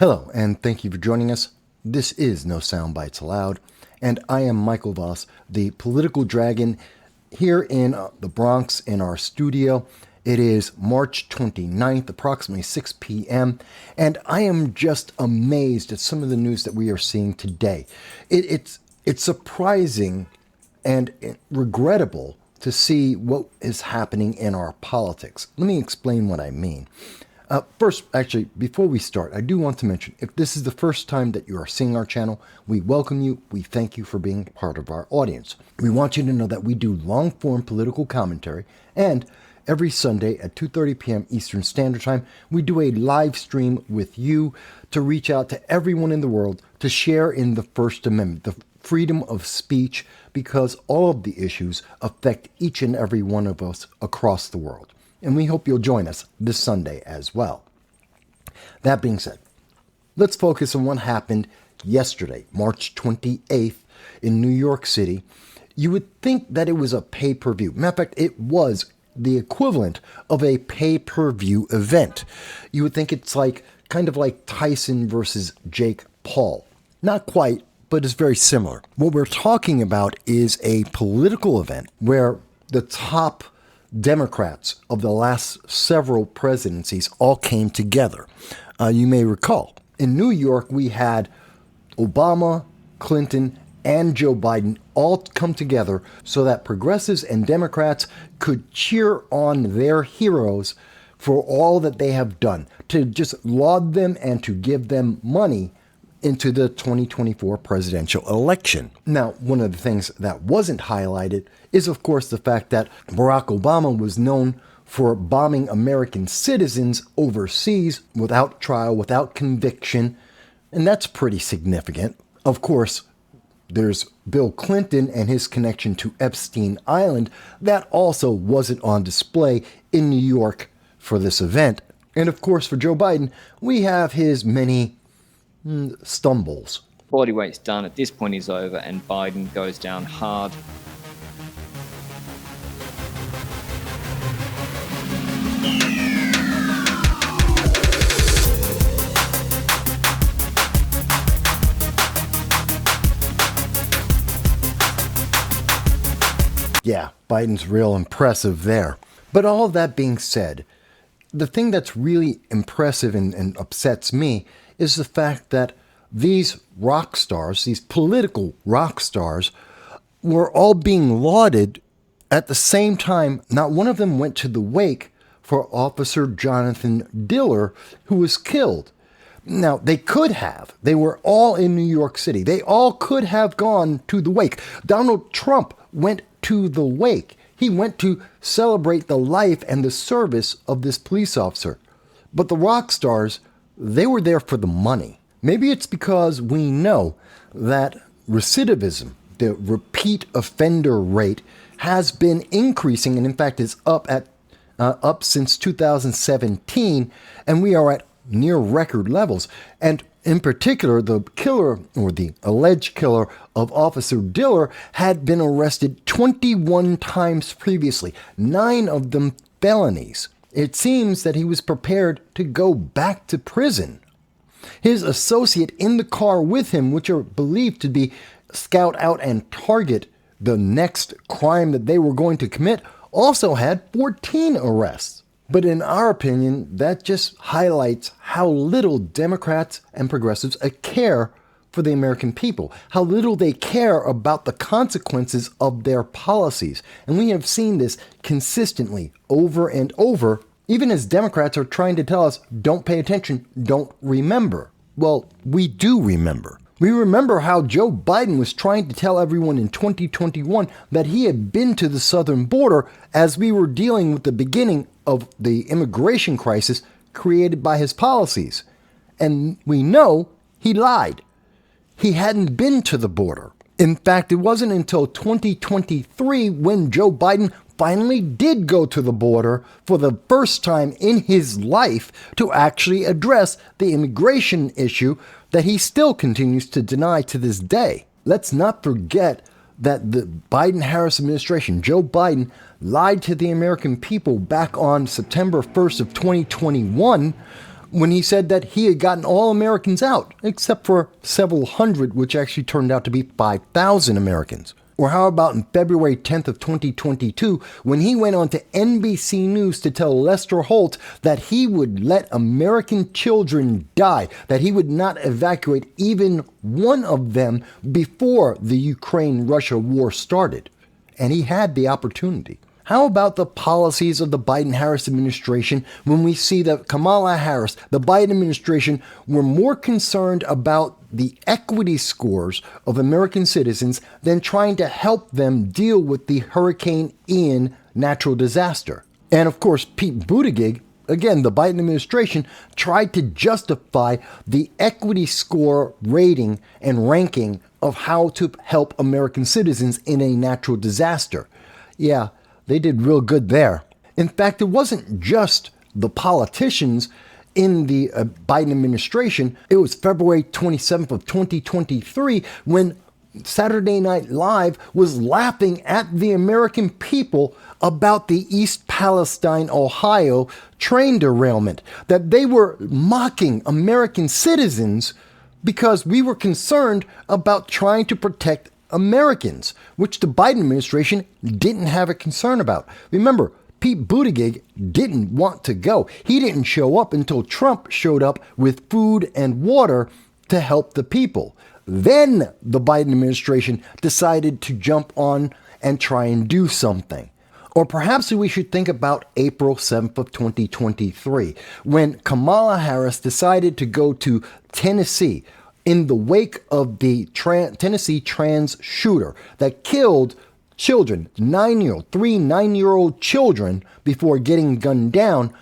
Hello, and thank you for joining us. This is No Soundbites Allowed, and I am Michael Voss, the political dragon, here in the Bronx in our studio. It is March 29th, approximately 6 p.m., and I am just amazed at some of the news that we are seeing today. It's surprising and regrettable to see what is happening in our politics. Let me explain what I mean. First, actually, before we start, I do want to mention, if this is the first time that you are seeing our channel, we welcome you. We thank you for being part of our audience. We want you to know that we do long-form political commentary, and every Sunday at 2:30 p.m. Eastern Standard Time, we do a live stream with you to reach out to everyone in the world to share in the First Amendment, the freedom of speech, because all of the issues affect each and every one of us across the world. And we hope you'll join us this Sunday as well. That being said, let's focus on what happened yesterday, March 28th, in New York City. You would think that it was a pay-per-view. Matter of fact, it was the equivalent of a pay-per-view event. You would think it's kind of like Tyson versus Jake Paul. Not quite, but it's very similar. What we're talking about is a political event where the top Democrats of the last several presidencies all came together. You may recall, in New York, we had Obama, Clinton, and Joe Biden all come together so that progressives and Democrats could cheer on their heroes for all that they have done, to just laud them and to give them money into the 2024 presidential election. Now, one of the things that wasn't highlighted is, of course, the fact that Barack Obama was known for bombing American citizens overseas without trial, without conviction, and that's pretty significant. Of course, there's Bill Clinton and his connection to Epstein Island. That also wasn't on display in New York for this event. And of course, for Joe Biden, we have his many stumbles. Bodyweight's done. At this point, he's over, and Biden goes down hard. Yeah, Biden's real impressive there. But all of that being said, the thing that's really impressive and upsets me is the fact that these rock stars, these political rock stars, were all being lauded at the same time. Not one of them went to the wake for Officer Jonathan Diller, who was killed. Now, they could have. They were all in New York City. They all could have gone to the wake. Donald Trump went to the wake. He went to celebrate the life and the service of this police officer. But the rock stars, they were there for the money. Maybe it's because we know that recidivism, the repeat offender rate, has been increasing, and in fact is up since 2017, and we are at near record levels. And in particular, the killer, or the alleged killer of Officer Diller, had been arrested 21 times previously, 9 of them felonies. It seems that he was prepared to go back to prison. His associate in the car with him, which are believed to be scout out and target the next crime that they were going to commit, also had 14 arrests. But in our opinion, that just highlights how little Democrats and progressives care for the American people, how little they care about the consequences of their policies. And we have seen this consistently over and over, even as Democrats are trying to tell us, don't pay attention, don't remember. Well, we do remember. We remember how Joe Biden was trying to tell everyone in 2021 that he had been to the southern border as we were dealing with the beginning of the immigration crisis created by his policies. And we know he lied. He hadn't been to the border. In fact, it wasn't until 2023 when Joe Biden finally did go to the border for the first time in his life to actually address the immigration issue that he still continues to deny to this day. Let's not forget that the Biden-Harris administration, Joe Biden, lied to the American people back on September 1st of 2021, when he said that he had gotten all Americans out, except for several hundred, which actually turned out to be 5,000 Americans. Or how about in February 10th of 2022, when he went on to NBC News to tell Lester Holt that he would let American children die, that he would not evacuate even one of them before the Ukraine-Russia war started. And he had the opportunity. How about the policies of the Biden-Harris administration when we see that Kamala Harris, the Biden administration, were more concerned about the equity scores of American citizens than trying to help them deal with the Hurricane Ian natural disaster? And of course, Pete Buttigieg, again, the Biden administration, tried to justify the equity score rating and ranking of how to help American citizens in a natural disaster. Yeah, they did real good there. In fact, it wasn't just the politicians in the Biden administration. It was February 27th of 2023 when Saturday Night Live was laughing at the American people about the East Palestine, Ohio train derailment, that they were mocking American citizens because we were concerned about trying to protect Americans, which the Biden administration didn't have a concern about. Remember, Pete Buttigieg didn't want to go. He didn't show up until Trump showed up with food and water to help the people. Then the Biden administration decided to jump on and try and do something. Or perhaps we should think about April 7th of 2023, when Kamala Harris decided to go to Tennessee in the wake of the Tennessee trans shooter that killed children, 9-year-old children before getting gunned down.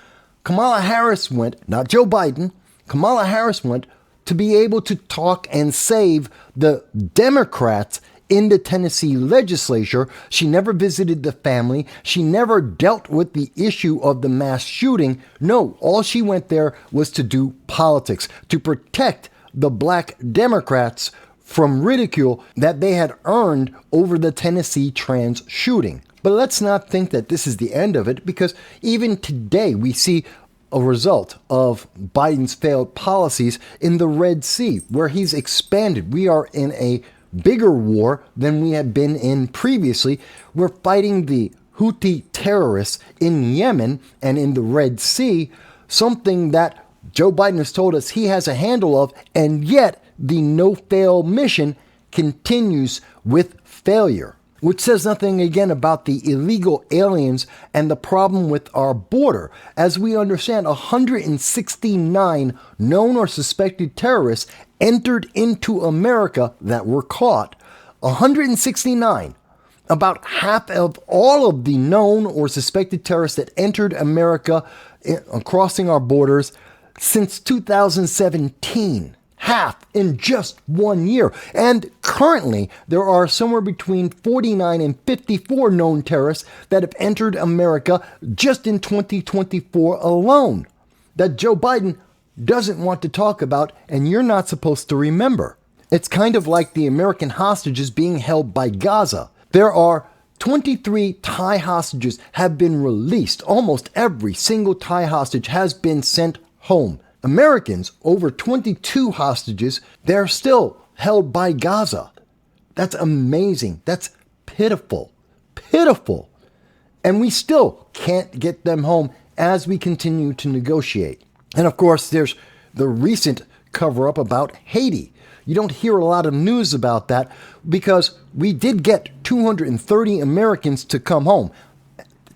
Kamala Harris went, not Joe Biden, Kamala Harris went to be able to talk and save the Democrats in the Tennessee legislature. She never visited the family. She never dealt with the issue of the mass shooting. No, all she went there was to do politics, to protect the black Democrats from ridicule that they had earned over the Tennessee trans shooting. But let's not think that this is the end of it, because even today we see a result of Biden's failed policies in the Red Sea, where he's expanded. We are in a bigger war than we had been in previously. We're fighting the Houthi terrorists in Yemen and in the Red Sea, something that Joe Biden has told us he has a handle of, and yet the no-fail mission continues with failure, which says nothing again about the illegal aliens and the problem with our border. As we understand, 169 known or suspected terrorists entered into America that were caught. 169. About half of all of the known or suspected terrorists that entered America crossing our borders since 2017. Half in just 1 year. And currently, there are somewhere between 49 and 54 known terrorists that have entered America just in 2024 alone, that Joe Biden doesn't want to talk about, and you're not supposed to remember. It's kind of like the American hostages being held by Gaza. There are 23 Thai hostages have been released. Almost every single Thai hostage has been sent home. Americans, over 22 hostages, they're still held by Gaza. That's amazing. That's pitiful. Pitiful. And we still can't get them home as we continue to negotiate. And of course, there's the recent cover-up about Haiti. You don't hear a lot of news about that because we did get 230 Americans to come home.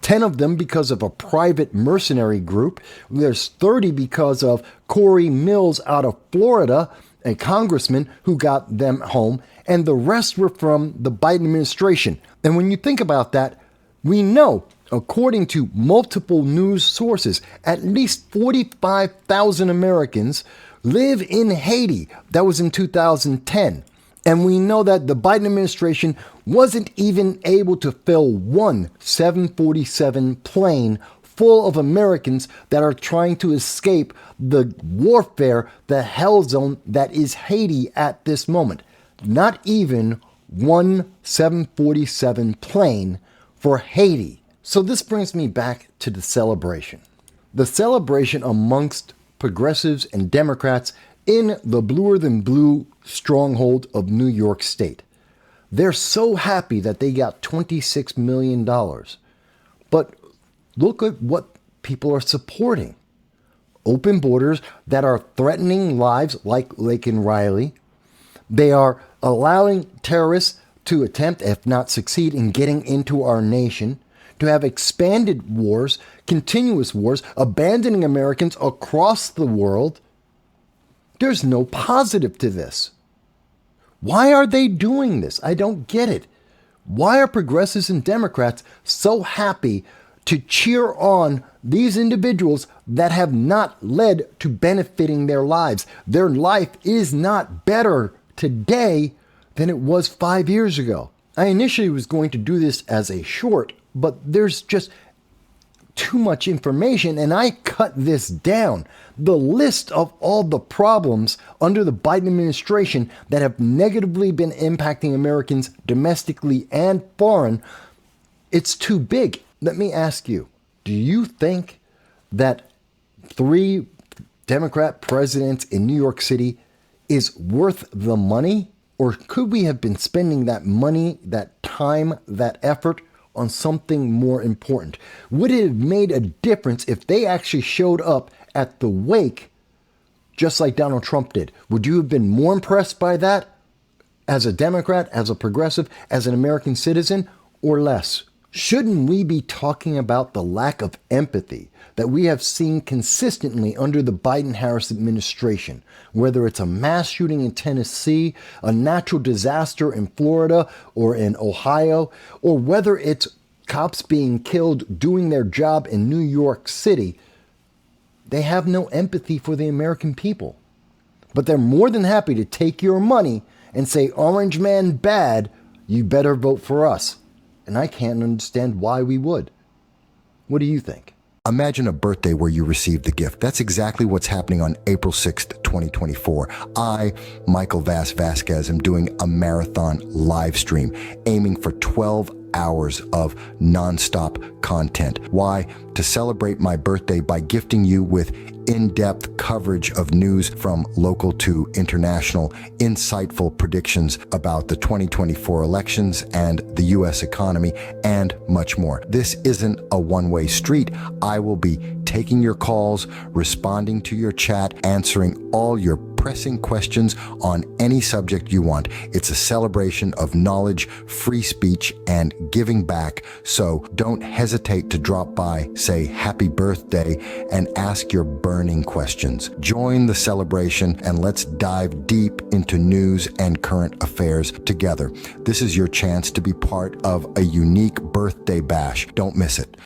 10 of them because of a private mercenary group. There's 30 because of Corey Mills out of Florida, a congressman who got them home, and the rest were from the Biden administration. And when you think about that, we know, according to multiple news sources, at least 45,000 Americans live in Haiti. That was in 2010. And we know that the Biden administration wasn't even able to fill one 747 plane full of Americans that are trying to escape the warfare, the hell zone that is Haiti at this moment. Not even one 747 plane for Haiti. So this brings me back to the celebration. The celebration amongst progressives and Democrats in the bluer than blue stronghold of New York State. They're so happy that they got $26 million. But look at what people are supporting. Open borders that are threatening lives like Laken Riley. They are allowing terrorists to attempt, if not succeed, in getting into our nation, to have expanded wars, continuous wars, abandoning Americans across the world. There's no positive to this. Why are they doing this? I don't get it. Why are progressives and Democrats so happy to cheer on these individuals that have not led to benefiting their lives? Their life is not better today than it was 5 years ago. I initially was going to do this as a short, but there's just too much information, and I cut this down. The list of all the problems under the Biden administration that have negatively been impacting Americans domestically and foreign, it's too big. Let me ask you, do you think that 3 Democrat presidents in New York City is worth the money? Or could we have been spending that money, that time, that effort on something more important? Would it have made a difference if they actually showed up at the wake just like Donald Trump did? Would you have been more impressed by that as a Democrat, as a progressive, as an American citizen, or less? Shouldn't we be talking about the lack of empathy that we have seen consistently under the Biden-Harris administration, whether it's a mass shooting in Tennessee, a natural disaster in Florida or in Ohio, or whether it's cops being killed doing their job in New York City? They have no empathy for the American people. But they're more than happy to take your money and say, Orange Man bad, you better vote for us. And I can't understand why we would. What do you think? Imagine a birthday where you receive the gift. That's exactly what's happening on April 6th, 2024. I, Michael Vasquez, am doing a marathon live stream aiming for 12 hours of nonstop content. Why? To celebrate my birthday by gifting you with in-depth coverage of news from local to international, insightful predictions about the 2024 elections and the U.S. economy, and much more. This isn't a one-way street. I will be taking your calls, responding to your chat, answering all your pressing questions on any subject you want. It's a celebration of knowledge, free speech, and giving back. So don't hesitate to drop by, say happy birthday, and ask your burning questions. Join the celebration and let's dive deep into news and current affairs together. This is your chance to be part of a unique birthday bash. Don't miss it.